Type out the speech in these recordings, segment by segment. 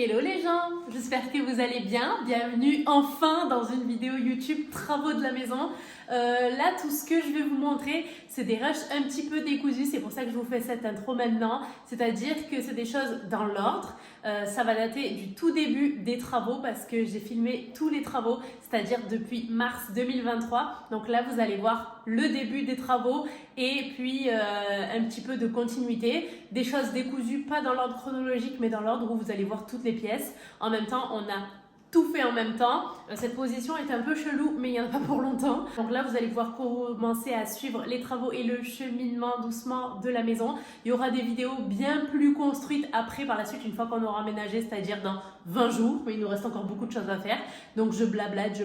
Hello les gens, j'espère que vous allez bien. Bienvenue enfin dans une vidéo YouTube travaux de la maison. Là, tout ce que je vais vous montrer, c'est des rushs un petit peu décousus. C'est pour ça que je vous fais cette intro maintenant. C'est-à-dire que c'est des choses dans l'ordre. Ça va dater du tout début des travaux parce que j'ai filmé tous les travaux, c'est-à-dire depuis mars 2023. Donc là, vous allez voir le début des travaux et puis un petit peu de continuité. Des choses décousues, pas dans l'ordre chronologique, mais dans l'ordre où vous allez voir toutes les pièces. En même temps, on a tout fait en même temps. Cette position est un peu chelou, mais il n'y en a pas pour longtemps. Donc là, vous allez pouvoir commencer à suivre les travaux et le cheminement doucement de la maison. Il y aura des vidéos bien plus construites après, par la suite, une fois qu'on aura aménagé, c'est-à-dire dans 20 jours. Mais il nous reste encore beaucoup de choses à faire. Donc je blablate,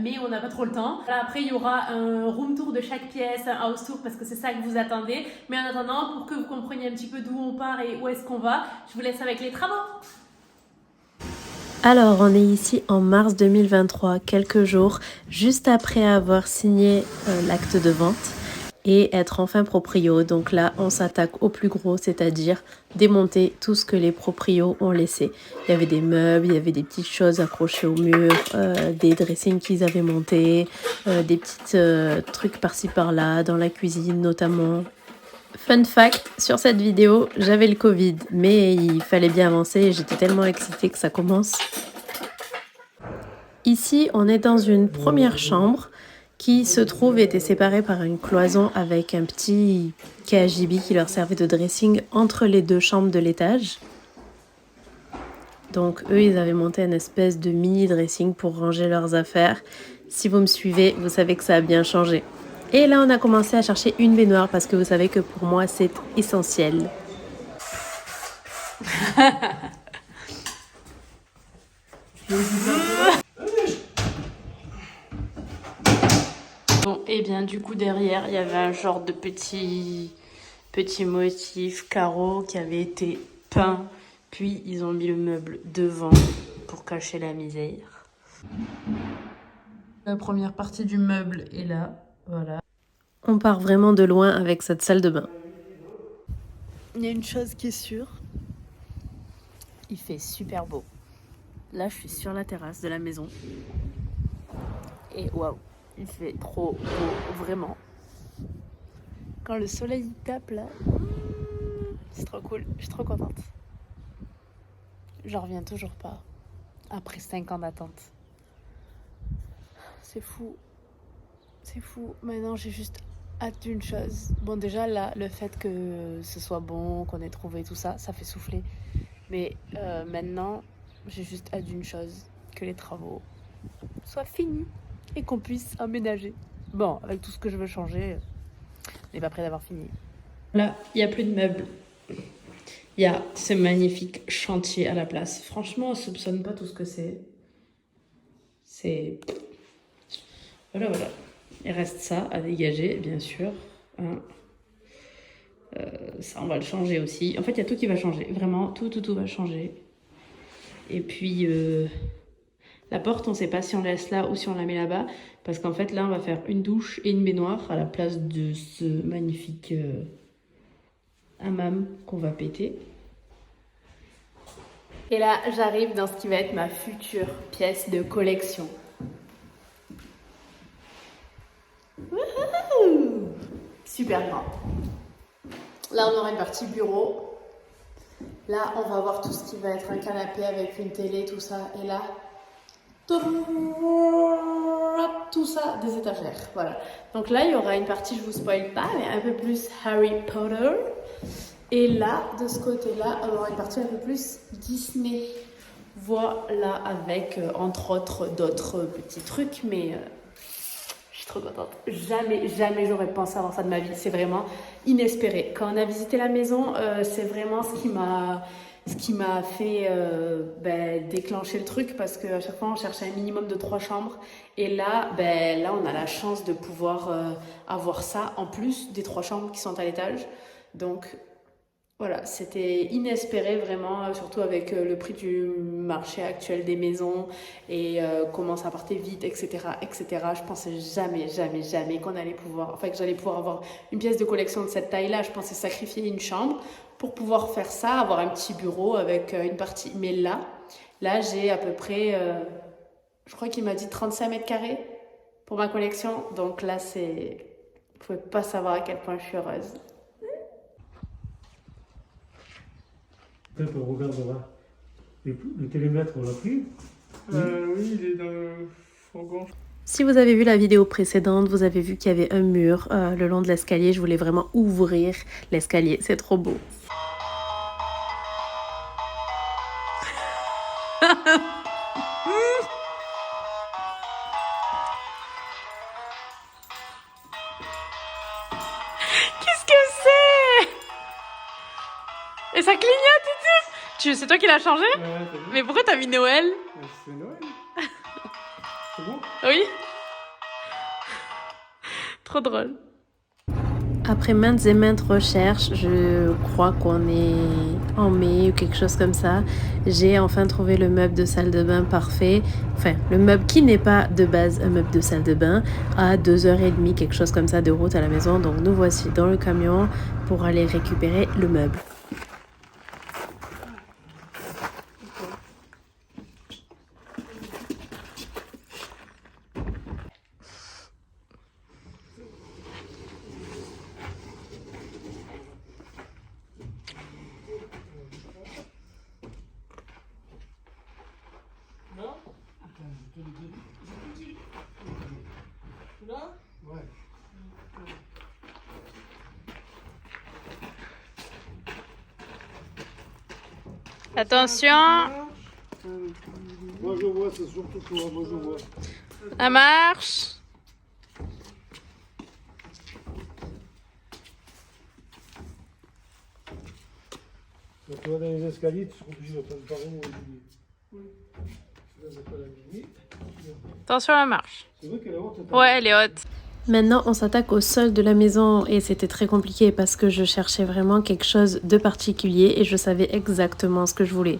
mais on n'a pas trop le temps. Là, après, il y aura un room tour de chaque pièce, un house tour, parce que c'est ça que vous attendez. Mais en attendant, pour que vous compreniez un petit peu d'où on part et où est-ce qu'on va, je vous laisse avec les travaux. Alors, on est ici en mars 2023, quelques jours juste après avoir signé l'acte de vente et être enfin proprio. Donc là, on s'attaque au plus gros, c'est-à-dire démonter tout ce que les proprios ont laissé. Il y avait des meubles, il y avait des petites choses accrochées au mur, des dressings qu'ils avaient montés, des petits trucs par-ci par-là, dans la cuisine notamment. Fun fact, sur cette vidéo, j'avais le Covid, mais il fallait bien avancer et j'étais tellement excitée que ça commence. Ici, on est dans une première chambre qui se trouve était séparée par une cloison avec un petit KGB qui leur servait de dressing entre les deux chambres de l'étage. Donc eux, ils avaient monté une espèce de mini dressing pour ranger leurs affaires. Si vous me suivez, vous savez que ça a bien changé. Et là, on a commencé à chercher une baignoire parce que vous savez que pour moi, c'est essentiel. Bon, et bien du coup derrière, il y avait un genre de petit motif carreau qui avait été peint. Puis ils ont mis le meuble devant pour cacher la misère. La première partie du meuble est là, voilà. On part vraiment de loin avec cette salle de bain. Il y a une chose qui est sûre, il fait super beau. Là, je suis sur la terrasse de la maison. Et waouh, il fait trop beau, vraiment. Quand le soleil tape là, c'est trop cool, je suis trop contente. J'en reviens toujours pas, après 5 ans d'attente. C'est fou. C'est fou. Maintenant, j'ai juste hâte d'une chose. Bon, déjà, là, le fait que ce soit bon, qu'on ait trouvé tout ça, ça fait souffler. Mais maintenant, j'ai juste hâte d'une chose. Que les travaux soient finis et qu'on puisse aménager. Bon, avec tout ce que je veux changer, on n'est pas prêt d'avoir fini. Là, il n'y a plus de meubles. Il y a ce magnifique chantier à la place. Franchement, on ne soupçonne pas tout ce que c'est. C'est... Voilà. Il reste ça à dégager, bien sûr. Ça, on va le changer aussi. En fait, il y a tout qui va changer. Vraiment, tout va changer. Et puis, la porte, on ne sait pas si on la laisse là ou si on la met là-bas. Parce qu'en fait, là, on va faire une douche et une baignoire à la place de ce magnifique hammam qu'on va péter. Et là, j'arrive dans ce qui va être ma future pièce de collection. Wouhou! Super grand. Là, on aura une partie bureau. Là, on va voir tout ce qui va être un canapé avec une télé, tout ça. Et là, tout ça, des étagères. Voilà. Donc là, il y aura une partie, je vous spoil pas, mais un peu plus Harry Potter. Et là, de ce côté-là, on aura une partie un peu plus Disney. Voilà, avec entre autres d'autres petits trucs, mais je suis trop contente. Jamais j'aurais pensé avoir ça de ma vie. C'est vraiment inespéré. Quand on a visité la maison, c'est vraiment ce qui m'a fait déclencher le truc, parce qu'à chaque fois on cherchait un minimum de 3 chambres et là on a la chance de pouvoir avoir ça en plus des 3 chambres qui sont à l'étage. Donc Voilà, c'était inespéré vraiment, surtout avec le prix du marché actuel des maisons et comment ça partait vite, etc., etc. Je pensais jamais qu'on allait pouvoir, enfin que j'allais pouvoir avoir une pièce de collection de cette taille-là. Je pensais sacrifier une chambre pour pouvoir faire ça, avoir un petit bureau avec une partie. Mais là, j'ai à peu près, je crois qu'il m'a dit 35 mètres carrés pour ma collection. Donc là, vous pouvez pas savoir à quel point je suis heureuse. Peut-être on regardera. Le télémètre, on l'a pris? Oui, il est dans le fourgon. Si vous avez vu la vidéo précédente, vous avez vu qu'il y avait un mur le long de l'escalier. Je voulais vraiment ouvrir l'escalier. C'est trop beau. Qu'est-ce que c'est? Et ça clignote et tout. C'est toi qui l'as changé? Ouais, t'as vu? Mais pourquoi t'as mis Noël? C'est Noël. C'est bon? Oui. Trop drôle. Après maintes et maintes recherches, je crois qu'on est en mai ou quelque chose comme ça, j'ai enfin trouvé le meuble de salle de bain parfait. Enfin, le meuble qui n'est pas de base un meuble de salle de bain, à 2h30, quelque chose comme ça de route à la maison. Donc nous voici dans le camion pour aller récupérer le meuble. Attention, Moi je vois, c'est surtout toi, moi je vois. ça marche. Quand tu vas dans les escaliers, tu seras obligé de prendre par où oui. Là, c'est pas la limite. Attention à la marche. C'est vrai qu'elle est haute. Ouais, elle est haute. Maintenant, on s'attaque au sol de la maison et c'était très compliqué parce que je cherchais vraiment quelque chose de particulier et je savais exactement ce que je voulais.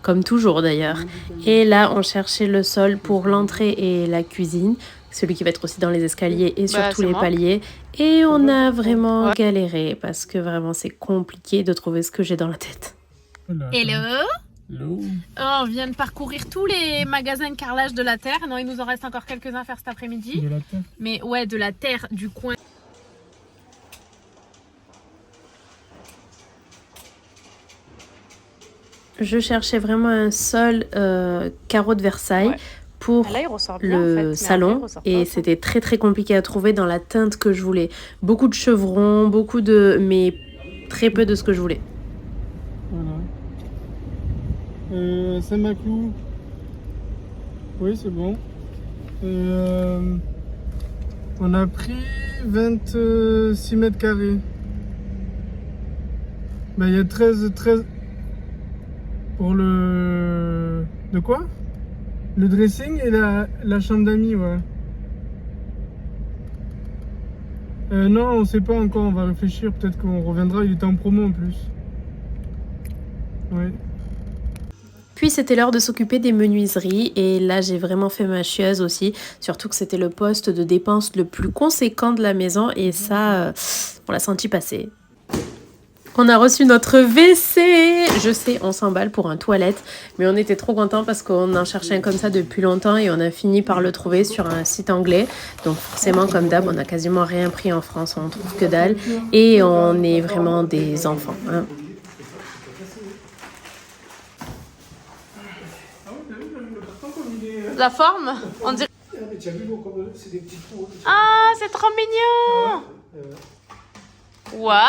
Comme toujours d'ailleurs. Et là, on cherchait le sol pour l'entrée et la cuisine, celui qui va être aussi dans les escaliers et sur tous les paliers. Et on a vraiment galéré parce que vraiment c'est compliqué de trouver ce que j'ai dans la tête. Hello! Hello. On vient de parcourir tous les magasins de carrelage de la Terre. Non, il nous en reste encore quelques-uns à faire cet après-midi. De la terre. Mais ouais, de la Terre du coin. Je cherchais vraiment un sol carreau de Versailles pour Là, il ressort bien, le en fait, mais salon après, il ressort et pas. c'était très très compliqué à trouver dans la teinte que je voulais. Beaucoup de chevrons, mais très peu de ce que je voulais. Voilà. Saint-Maclou. Oui, c'est bon. On a pris 26 mètres carrés. Ben, il y a 13 pour le... De quoi? Le dressing et la chambre d'amis, ouais. Non, on sait pas encore, on va réfléchir, peut-être qu'on reviendra, il était en promo en plus. Ouais. Puis c'était l'heure de s'occuper des menuiseries et là j'ai vraiment fait ma chieuse aussi, surtout que c'était le poste de dépense le plus conséquent de la maison et ça, on l'a senti passer. On a reçu notre WC. Je sais, on s'emballe pour un toilette, mais on était trop contents parce qu'on en cherchait un comme ça depuis longtemps et on a fini par le trouver sur un site anglais. Donc forcément, comme d'hab, on n'a quasiment rien pris en France, on trouve que dalle et on est vraiment des enfants. Hein. La forme, on dirait... Mais tu as vu, comme c'est des petits trous. Ah, c'est trop mignon. Waouh.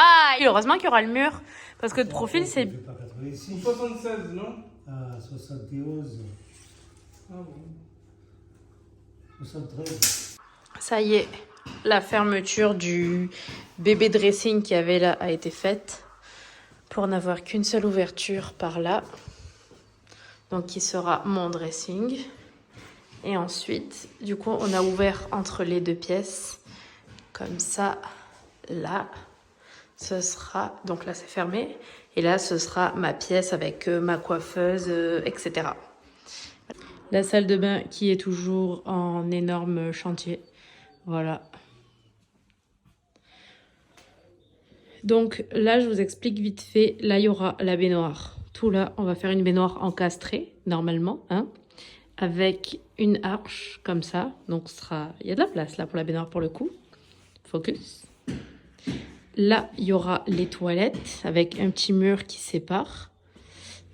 Heureusement qu'il y aura le mur, parce que de profil, c'est... Pas 86. 76, non? Ah, 71. Ah bon. 73. Ça y est, la fermeture du bébé dressing qui avait là a été faite pour n'avoir qu'une seule ouverture par là. Donc qui sera mon dressing. Et ensuite, du coup, on a ouvert entre les deux pièces. Comme ça, là, ce sera... Donc là, c'est fermé. Et là, ce sera ma pièce avec ma coiffeuse, etc. La salle de bain qui est toujours en énorme chantier. Voilà. Donc là, je vous explique vite fait. Là, il y aura la baignoire. Tout là, on va faire une baignoire encastrée, normalement, hein, avec une arche comme ça. Donc, il y a de la place là pour la baignoire pour le coup. Focus. Là, il y aura les toilettes avec un petit mur qui sépare.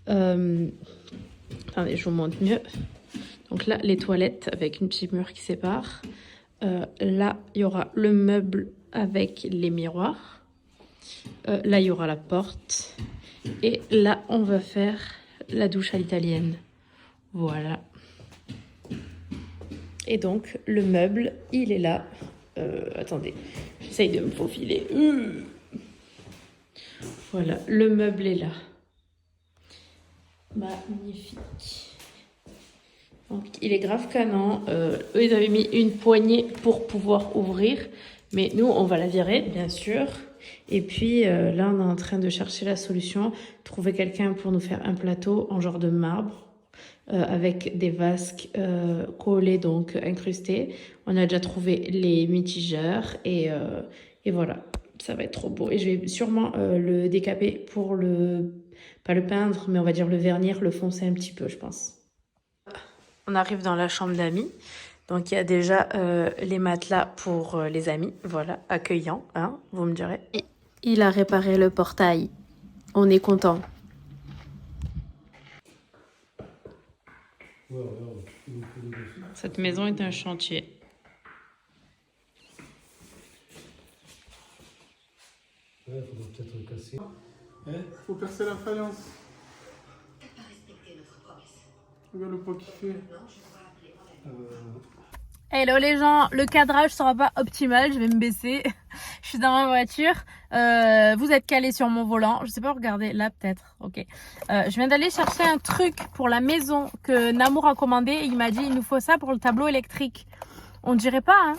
Attendez, je vous montre mieux. Donc là, les toilettes avec une petite mur qui sépare. Là, il y aura le meuble avec les miroirs. Là, il y aura la porte. Et là, on va faire la douche à l'italienne. Voilà. Et donc, le meuble, il est là. Attendez, j'essaye de me faufiler. Voilà, le meuble est là. Magnifique. Donc, il est grave canon. Eux, ils avaient mis une poignée pour pouvoir ouvrir. Mais nous, on va la virer, bien sûr. Et puis, là, on est en train de chercher la solution. Trouver quelqu'un pour nous faire un plateau en genre de marbre. Avec des vasques collés, donc incrustés. On a déjà trouvé les mitigeurs. Et voilà, ça va être trop beau. Et je vais sûrement le décaper pour pas le peindre, mais on va dire le vernir, le foncer un petit peu, je pense. On arrive dans la chambre d'amis. Donc, il y a déjà les matelas pour les amis. Voilà, accueillant, hein, vous me direz. Il a réparé le portail. On est content. Cette maison est un chantier. Ouais, il faudra peut-être le casser. Faut percer la faïence. Regarde le poids qu'il fait. Hello les gens, le cadrage sera pas optimal, je vais me baisser. Je suis dans ma voiture. Vous êtes calés sur mon volant. Je sais pas, regardez là peut-être. Ok. Je viens d'aller chercher un truc pour la maison que Namour a commandé. Il m'a dit il nous faut ça pour le tableau électrique. On dirait pas, hein.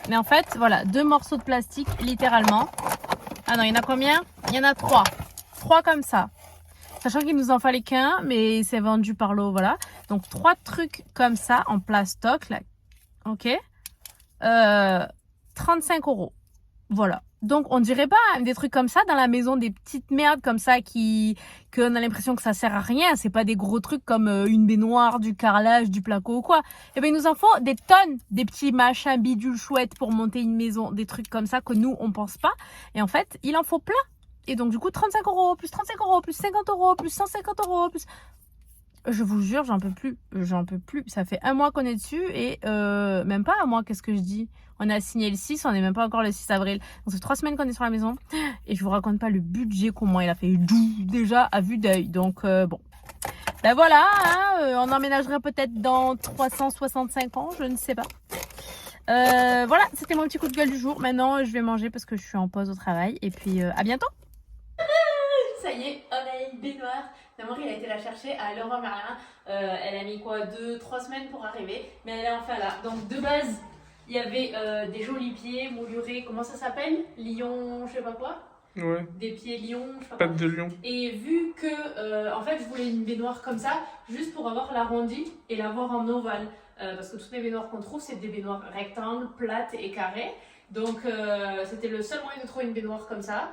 Mais en fait, voilà, 2 morceaux de plastique littéralement. Ah non, il y en a combien? Il y en a 3. 3 comme ça. Sachant qu'il nous en fallait qu'un, mais c'est vendu par lot, voilà. Donc 3 trucs comme ça en plastoc là. Ok, 35 €. Voilà. Donc, on dirait pas des trucs comme ça dans la maison, des petites merdes comme ça qu'on a l'impression que ça sert à rien. C'est pas des gros trucs comme une baignoire, du carrelage, du placo ou quoi. Eh ben, il nous en faut des tonnes, des petits machins bidules chouettes pour monter une maison, des trucs comme ça que nous, on pense pas. Et en fait, il en faut plein. Et donc, du coup, 35 €, plus 35 €, plus 50 €, plus 150 €, plus... Je vous jure, j'en peux plus. J'en peux plus. Ça fait 1 mois qu'on est dessus et même pas 1 mois, qu'est-ce que je dis? On a signé le 6, on n'est même pas encore le 6 avril. Donc, ça fait 3 semaines qu'on est sur la maison. Et je vous raconte pas le budget, comment il a fait déjà à vue d'œil. Donc, bon. Ben voilà, hein, on emménagerait peut-être dans 365 ans, je ne sais pas. Voilà, c'était mon petit coup de gueule du jour. Maintenant, je vais manger parce que je suis en pause au travail. Et puis, à bientôt. Ça y est, on a une baignoire. Namour, il a été la chercher à Leroy Merlin. Elle a mis quoi, 2-3 semaines pour arriver. Mais elle est enfin là. Donc de base, il y avait des jolis pieds moulurés. Comment ça s'appelle? Lion, je sais pas quoi. Ouais. Des pieds lion, je sais pas Patte quoi. de lion. Et vu que, en fait, je voulais une baignoire comme ça, juste pour avoir l'arrondi et l'avoir en ovale. Parce que toutes les baignoires qu'on trouve, c'est des baignoires rectangles, plates et carrées. Donc c'était le seul moyen de trouver une baignoire comme ça,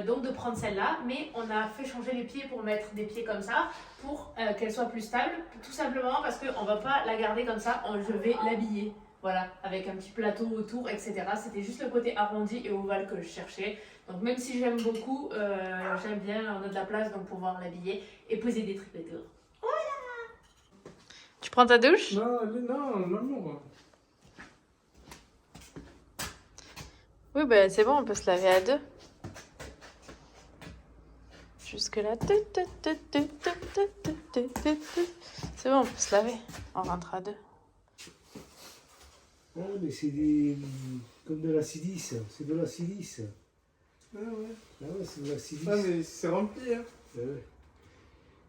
donc de prendre celle-là, mais on a fait changer les pieds pour mettre des pieds comme ça, pour qu'elle soit plus stable, tout simplement parce qu'on ne va pas la garder comme ça, je vais l'habiller, voilà, avec un petit plateau autour, etc. C'était juste le côté arrondi et ovale que je cherchais, donc même si j'aime beaucoup, j'aime bien, on a de la place, donc pouvoir l'habiller et poser des trucs autour. Voilà. Tu prends ta douche? Non, Namour. Oui, ben c'est bon, on peut se laver à 2. Jusque là. C'est bon, on peut se laver. On rentre à 2. Ah, mais c'est comme de la silice. C'est de la silice. Ah ouais. Ah ouais, c'est de la silice. Ah mais c'est rempli, hein. Ah ouais.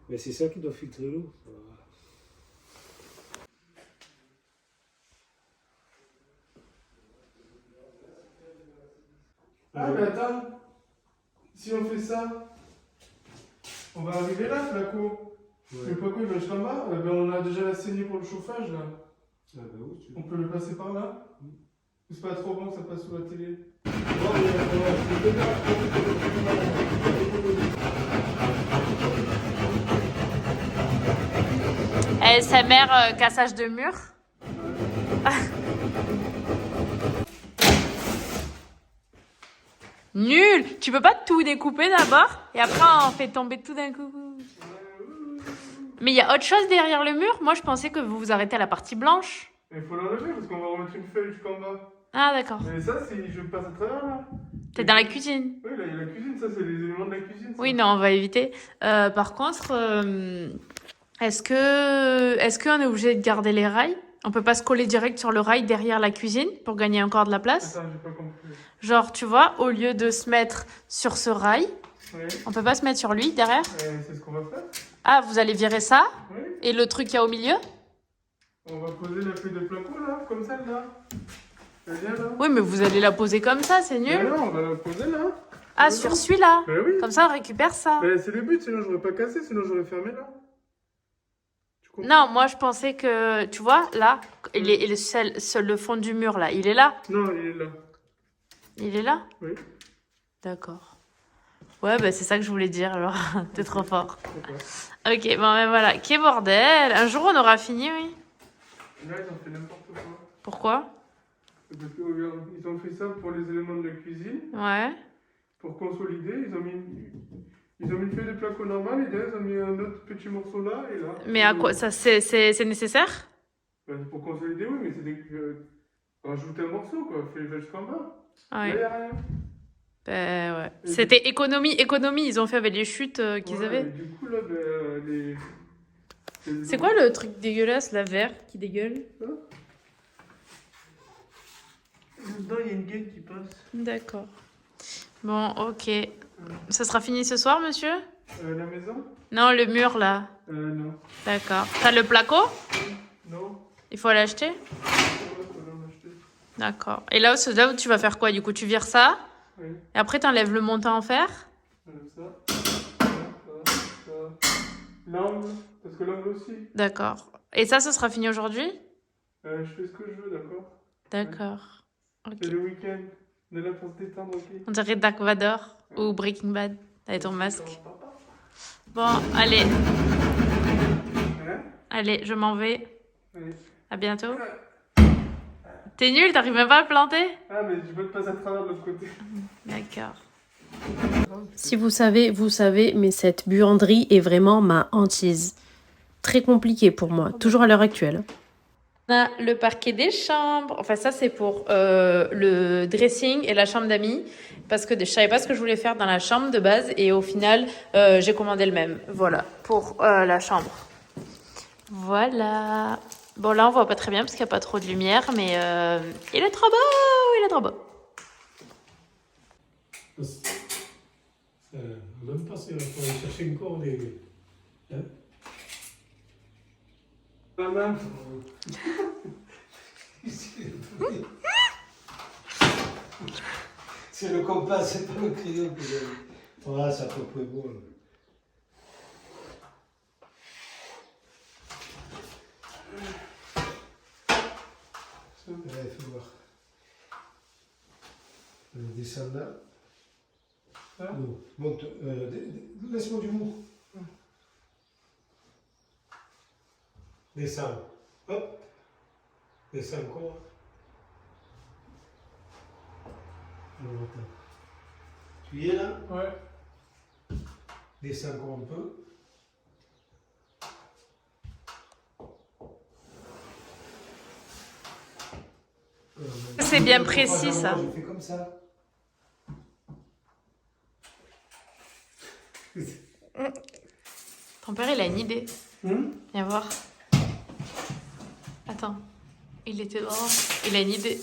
Mais c'est ça qui doit filtrer l'eau. Ah mais attends, si on fait ça, On va arriver là, Placo. Ouais. Le Placo, il va jusqu'en bas. Ben, on a déjà la saignée pour le chauffage, là. Ah bah oui, tu On peut le passer par là. C'est pas trop bon, ça passe sous la télé. ASMR cassage de mur. Nul. Tu peux pas tout découper d'abord et après on fait tomber tout d'un coup. Mais il y a autre chose derrière le mur. Moi je pensais que vous vous arrêtez à la partie blanche. Il faut l'enlever parce qu'on va remettre une feuille jusqu'en bas. Ah d'accord. Mais ça, si je passe à travers là. T'es dans la cuisine. Oui, là, il y a la cuisine, ça, c'est les éléments de la cuisine. Ça. Oui, non, on va éviter. Par contre, est-ce qu'on est obligé de garder les rails? On peut pas se coller direct sur le rail derrière la cuisine pour gagner encore de la place? Attends, j'ai pas compris. Genre, tu vois, au lieu de se mettre sur ce rail, Oui, on peut pas se mettre sur lui derrière? c'est ce qu'on va faire. Ah, vous allez virer ça? Oui. Et le truc qu'il y a au milieu? On va poser la feuille de Placo là, comme celle-là. Elle vient là. Oui, mais vous allez la poser comme ça, c'est Mais nul. non, on va la poser là. Ah, sur celui-là. Ben oui. Comme ça, on récupère ça. Ben, c'est le but, sinon j'aurais pas cassé, sinon j'aurais fermé là. Tu comprends? Non, moi, je pensais que, tu vois, là, le fond du mur, là, il est là. Non, il est là. Il est là? Oui. D'accord. Ouais, bah c'est ça que je voulais dire, alors. T'es trop fort. D'accord. Ok, bon, ben voilà. Quel bordel. Un jour, on aura fini, oui. Là, ils ont fait n'importe quoi. Pourquoi? Parce que, regarde, ils ont fait ça pour les éléments de la cuisine. Ouais. Pour consolider, ils ont mis une feuille de Placo normale et derrière, ils ont mis un autre petit morceau là et là. Mais à quoi? Ça, c'est nécessaire? Ben, pour consolider, oui, mais c'est rajouter un morceau, quoi. Fais jusqu'en bas. Ouais. Là, il n'y a rien. Ben ouais. C'était économie. Ils ont fait avec les chutes qu'ils Ouais, avaient. et du coup, là, C'est quoi le truc dégueulasse, la vert qui dégueule? Dedans, il y a une gueule qui passe. D'accord. Bon, ok. Ça sera fini ce soir, monsieur? La maison? Non, le mur, là. Non. D'accord. T'as le placo? Non. Il faut l'acheter? Faut l'en acheter. D'accord. Et là où tu vas faire quoi? Du coup, tu vires ça? Oui. Et après, t'enlèves le montant en fer? Ça. L'angle, parce que l'angle aussi. D'accord. Et ça sera fini aujourd'hui? Je fais ce que je veux, d'accord? D'accord. Ok. C'est le week-end. On est là pour se détendre, ok? On dirait Dark Vador ou Breaking Bad avec ton masque. Bon, allez. Hein? Allez, je m'en vais. Allez. À bientôt. T'es nul, t'arrives même pas à le planter? Ah, mais je veux te passer à travers de l'autre côté. D'accord. Si vous savez, vous savez, mais cette buanderie est vraiment ma hantise. Très compliqué pour moi, toujours à l'heure actuelle. On a le parquet des chambres. Enfin, ça, c'est pour le dressing et la chambre d'amis. Parce que je savais pas ce que je voulais faire dans la chambre de base. Et au final, j'ai commandé le même. Voilà, pour la chambre. Voilà. Bon, là, on voit pas très bien parce qu'il n'y a pas trop de lumière. Mais il est trop beau. Il est trop beau. Même pas si on faut aller chercher encore des. Hein? Maman. C'est le compas, c'est pas le crayon que j'ai. Voilà, c'est à peu près beau. Là. Fais voir. Descends là. Hein? Non, monte. Laisse-moi du mou. Descends. Hop. Descends encore. Alors, attends. Tu y es là? Ouais. Descends encore un peu. C'est bien précis, ça. Je fais comme ça. Ton père, il a une idée. Viens voir. Attends. Il était dehors. Il a une idée.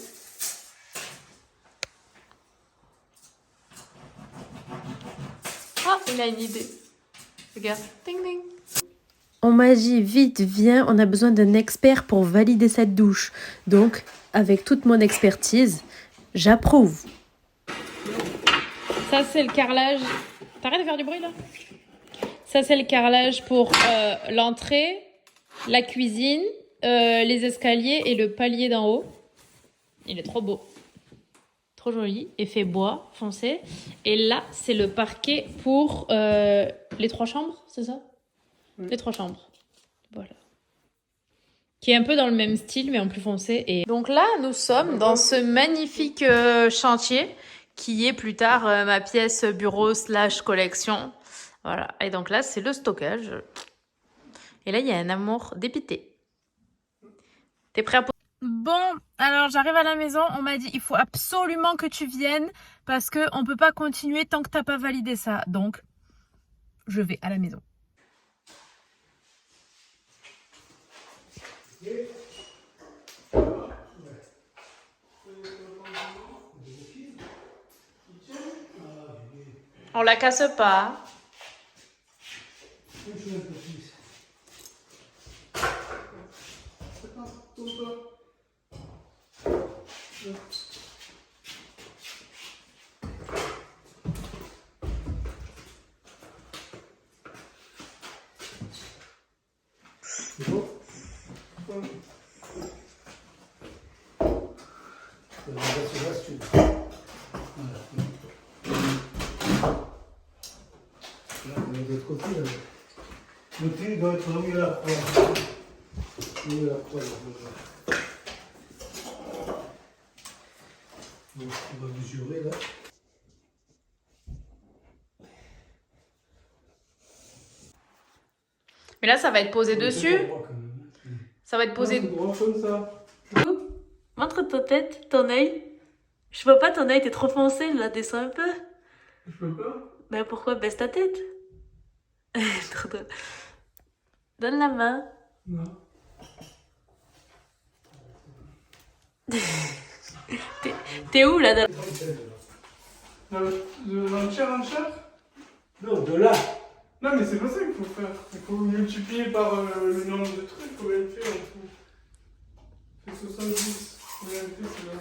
Ah, il a une idée. Regarde. Ding ding. On m'a dit, vite, viens, on a besoin d'un expert pour valider cette douche. Donc, avec toute mon expertise, j'approuve. Ça, c'est le carrelage. T'arrêtes de faire du bruit, là? Ça, c'est le carrelage pour l'entrée, la cuisine, les escaliers et le palier d'en haut. Il est trop beau. Trop joli. Effet bois foncé. Et là, c'est le parquet pour les 3 chambres, c'est ça? Les 3 chambres. Voilà. Qui est un peu dans le même style, mais en plus foncé. Et donc là, nous sommes dans ce magnifique chantier qui est plus tard ma pièce bureau / collection. Voilà. Et donc là, c'est le stockage. Et là, il y a un amour dépité. T'es prêt à... Bon, alors j'arrive à la maison. On m'a dit, il faut absolument que tu viennes parce qu'on ne peut pas continuer tant que t'as pas validé ça. Donc, je vais à la maison. On la casse pas. C'est bon? Le thé doit être remis à la croix. Remis à la croix. Donc, on va mesurer là. Mais là, ça va être posé dessus. Ça va être posé... Droit comme ça. Montre ta tête, ton œil. Je vois pas ton œil, t'es trop foncé là, descends un peu. Je peux pas. Ben pourquoi? Baisse ta tête. Trop drôle. Donne la main. Non. T'es où là? Dans le tiers en chair? Non, de là. Non, mais c'est pas ça qu'il faut faire. Il faut multiplier par le nombre de trucs. Combien il fait en tout? C'est 70. Combien il fait celui-là?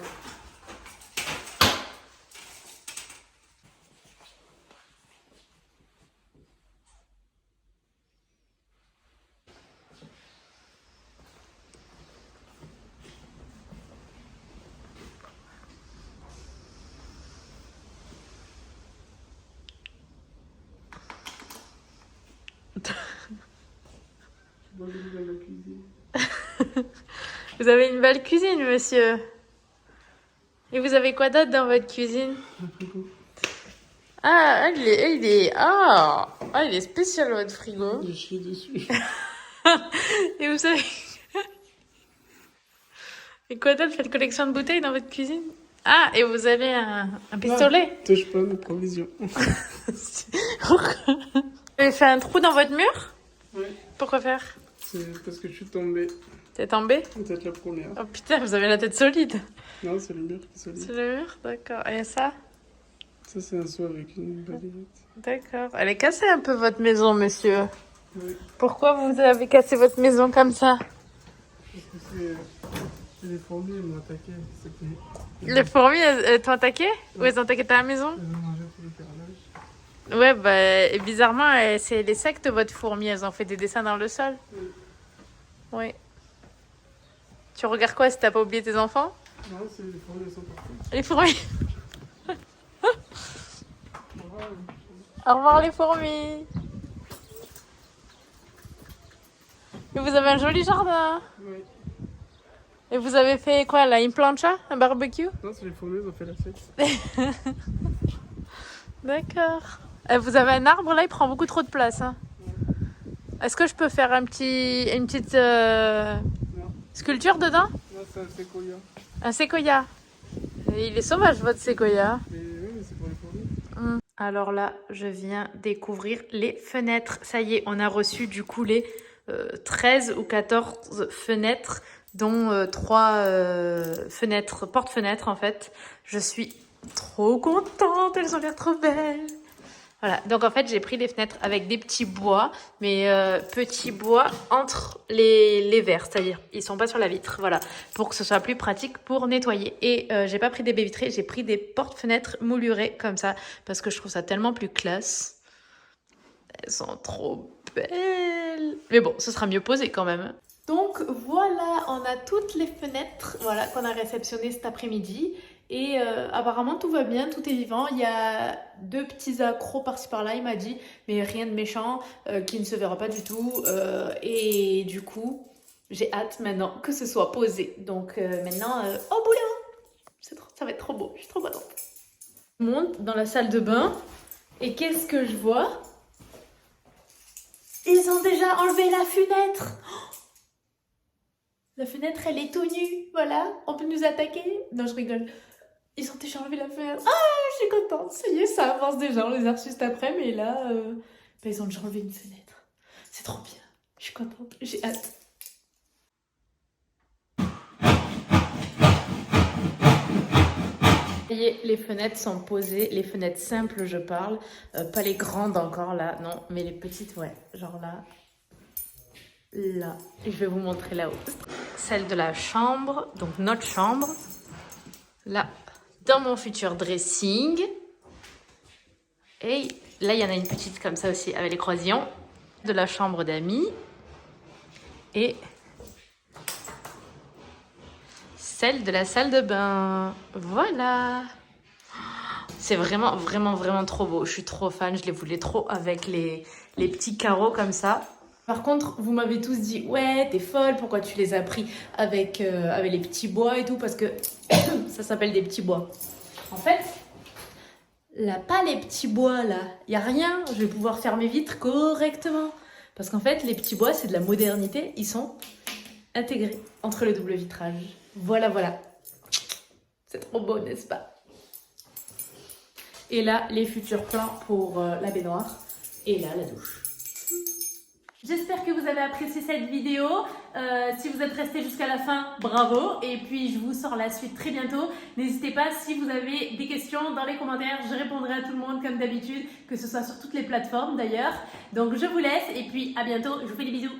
Vous avez une belle cuisine, monsieur. Et vous avez quoi d'autre dans votre cuisine? Ah, il est spécial votre frigo. J'ai chié dessus. Et vous savez... Et quoi d'autre? Faites collection de bouteilles dans votre cuisine? Ah, et vous avez un pistolet? Touche pas mes provisions. Pourquoi? Vous avez fait un trou dans votre mur? Oui. Pourquoi faire? C'est parce que je suis tombée. T'es tombé? Peut-être la première. Oh putain, vous avez la tête solide. Non, c'est le mur qui est solide. C'est le mur? D'accord. Et ça? Ça, c'est un seau avec une balayette. D'accord. Elle est cassée un peu votre maison, monsieur. Oui. Pourquoi vous avez cassé votre maison comme ça? Parce que c'est les fourmis, elles m'ont attaqué. Les fourmis, elles t'ont attaqué? Ou elles ont attaqué ta maison? Elles ont mangé tout le carrelage. Ouais, bah, et bizarrement, c'est les sectes, votre fourmi. Elles ont fait des dessins dans le sol. Oui. Oui. Tu regardes quoi si t'as pas oublié tes enfants? Non, c'est les fourmis, elles sont parties. Les fourmis. Au revoir les fourmis. Et vous avez un joli jardin. Oui. Et vous avez fait quoi là? Une plancha? Un barbecue? Non, c'est les fourmis, elles ont fait la fête. D'accord. Et vous avez un arbre là, il prend beaucoup trop de place. Hein. Est-ce que je peux faire une petite sculpture dedans? Non, c'est un séquoia. Un séquoia. Et il est sauvage votre séquoia. Mais oui, mais c'est pour les fourmis. Alors là, je viens découvrir les fenêtres. Ça y est, on a reçu du coup les 13 ou 14 fenêtres, dont 3 fenêtres, porte-fenêtres en fait. Je suis trop contente, elles ont l'air trop belles. Voilà, donc en fait j'ai pris des fenêtres avec des petits bois, mais petits bois entre les verres, c'est-à-dire ils sont pas sur la vitre, voilà, pour que ce soit plus pratique pour nettoyer. Et j'ai pas pris des baies vitrées, j'ai pris des porte-fenêtres moulurées comme ça, parce que je trouve ça tellement plus classe. Elles sont trop belles. Mais bon, ce sera mieux posé quand même. Donc voilà, on a toutes les fenêtres voilà, qu'on a réceptionnées cet après-midi. Et apparemment tout va bien, tout est vivant. Il y a 2 petits accros par-ci par-là, il m'a dit, mais rien de méchant, qui ne se verra pas du tout. Et du coup, j'ai hâte maintenant que ce soit posé. Donc maintenant, au boulot! Ça va être trop beau, je suis trop contente. Je monte dans la salle de bain et qu'est-ce que je vois? Ils ont déjà enlevé la fenêtre! La fenêtre, elle est tout nue, voilà, on peut nous attaquer. Non, je rigole. Ils ont déjà enlevé la fenêtre. Ah, je suis contente, ça y est, ça avance déjà, on les a reçus cet après, mais là, ils ont déjà enlevé une fenêtre. C'est trop bien, je suis contente, j'ai hâte. Ça y est, les fenêtres sont posées, les fenêtres simples, je parle, pas les grandes encore là, non, mais les petites, ouais, genre là. Là, et je vais vous montrer là-haut. Celle de la chambre, donc notre chambre. Là, dans mon futur dressing. Et là, il y en a une petite comme ça aussi, avec les croisillons. De la chambre d'amis. Et celle de la salle de bain. Voilà. C'est vraiment, vraiment, vraiment trop beau. Je suis trop fan, je les voulais trop avec les petits carreaux comme ça. Par contre, vous m'avez tous dit « Ouais, t'es folle, pourquoi tu les as pris avec les petits bois et tout ?» Parce que ça s'appelle des petits bois. En fait, là, pas les petits bois, là. Il n'y a rien, je vais pouvoir faire mes vitres correctement. Parce qu'en fait, les petits bois, c'est de la modernité. Ils sont intégrés entre le double vitrage. Voilà, voilà. C'est trop beau, n'est-ce pas? Et là, les futurs plans pour la baignoire. Et là, la douche. J'espère que vous avez apprécié cette vidéo. Si vous êtes resté jusqu'à la fin, bravo. Et puis, je vous sors la suite très bientôt. N'hésitez pas, si vous avez des questions dans les commentaires, je répondrai à tout le monde comme d'habitude, que ce soit sur toutes les plateformes d'ailleurs. Donc, je vous laisse et puis à bientôt. Je vous fais des bisous.